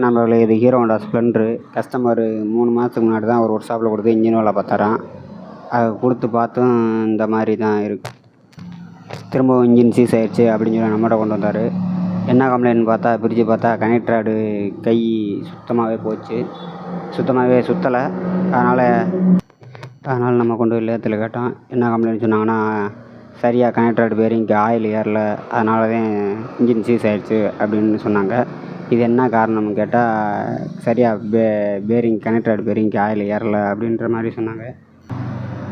நண்பர்களே, இது hero Honda Splendor. Customer 3 மாதத்துக்கு முன்னாடி தான் ஒரு ஒர்க் ஷாப்பில் கொடுத்து இன்ஜின் வேலை பார்த்தாராம். அதை கொடுத்து பார்த்தும் இந்த மாதிரி தான் இருக்குது. திரும்பவும் இன்ஜின் சீஸ் ஆகிடுச்சு அப்படின்னு சொல்லி நம்மகிட்ட கொண்டு வந்தார். என்ன கம்ப்ளைண்ட்னு பார்த்தா, பிரித்து பார்த்தா கனெக்டர் ராடு கை சுத்தமாகவே போச்சு. சுத்தமாகவே சுற்றலை. அதனால் நம்ம கொண்டு போய் லேத்தில் கேட்டோம். என்ன கம்ப்ளைண்ட் சொன்னாங்கன்னா, சரியாக கனெக்டர் ராடு பேரிங்க்கு ஆயில் ஏறல, அதனால தான் இன்ஜின் சீஸ் ஆகிடுச்சு அப்படின்னு சொன்னாங்க. இது என்ன காரணம்னு கேட்டால், சரியாக பேரிங் கனெக்டர் ராடு பேரிங்க்கு ஆயில் ஏறல அப்படின்ற மாதிரி சொன்னாங்க.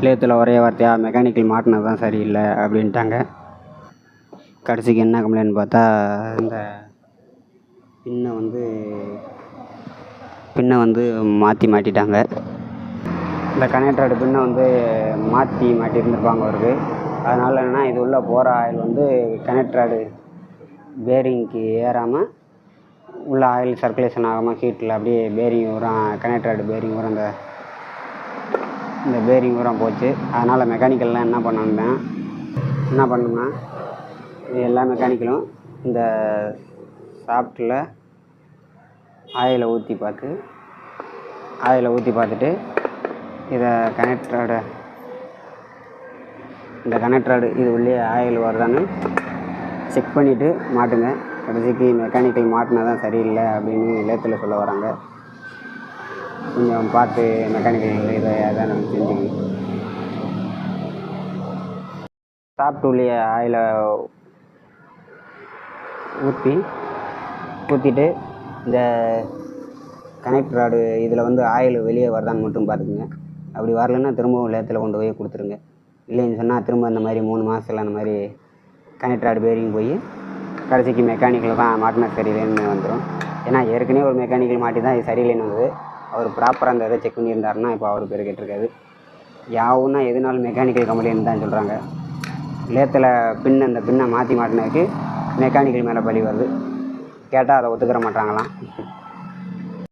லேத்தில் ஒரே வார்த்தையாக மெக்கானிக்கல் மாட்டினது தான் சரியில்லை அப்படின்ட்டாங்க. கடைசிக்கு என்ன கம்ப்ளைண்ட் பார்த்தா, இந்த பின்னை வந்து மாட்டிட்டாங்க. இந்த கனெக்டர் ராடு பின்னை மாட்டியிருந்துருப்பாங்க அவருக்கு. அதனால் என்னென்னா, இது உள்ள போகிற ஆயில் கனெக்டர் ராடு பேரிங்க்கு ஏறாமல் உள்ள ஆயில் சர்க்குலேஷன் ஆகாமல் ஹீட்டில் அப்படியே பேரிங் ஊரம் கனெக்டர் ராடு பேரிங் ஊரம் இந்த பேரிங் ஊரம் போச்சு. அதனால் மெக்கானிக்கல்லாம் என்ன பண்ணணும்னா எல்லா மெக்கானிக்கலும் இந்த ஷாஃப்ட்டில் ஆயிலை ஊற்றி பார்த்துட்டு இதை இந்த கனெக்டர் ராடு இது உள்ளே ஆயில் வருதான்னு செக் பண்ணிவிட்டு மாட்டுங்க. கடைசிக்கு மெக்கானிக்கல் மாட்டினா தான் சரியில்லை அப்படின்னு லேத்தில் சொல்ல வராங்க. கொஞ்சம் பார்த்து மெக்கானிக்கல் இதை அதான் நம்ம செஞ்சுக்கணும். ஷாஃப்ட் உள்ளே ஆயிலை ஊற்றிட்டு இந்த கனெக்டர் ராடு இதில் ஆயில் வெளியே வருதான்னு மட்டும் பார்த்துக்குங்க. அப்படி வரலன்னா திரும்பவும் லேத்தில் கொண்டு போய் கொடுத்துருங்க. இல்லைன்னு சொன்னால் திரும்ப இந்த மாதிரி 3 மாதத்தில் அந்த மாதிரி கனெக்டர் ராடு பேரிங் போய் கடைசிக்கு மெக்கானிக்கல் தான் மாட்டினா சரியில்லைன்னு வந்துடும். ஏன்னா ஏற்கனவே ஒரு மெக்கானிக்கல் மாட்டி தான் இது சரியில்லைன்னு வந்தது. அவர் ப்ராப்பராக அந்த இதை செக் பண்ணியிருந்தாருன்னா இப்போ அவர் பேர் கேட்டிருக்காது. யாவுன்னா எதுனாலும் மெக்கானிக்கல் கம்ப்ளைண்ட் தான் சொல்கிறாங்க. லேத்தில் இந்த பின்னை மாட்டினதுக்கு மெக்கானிக்கல் மேலே பழி வருது. கேட்டால் அதை ஒத்துக்கிற மாட்டாங்களாம்.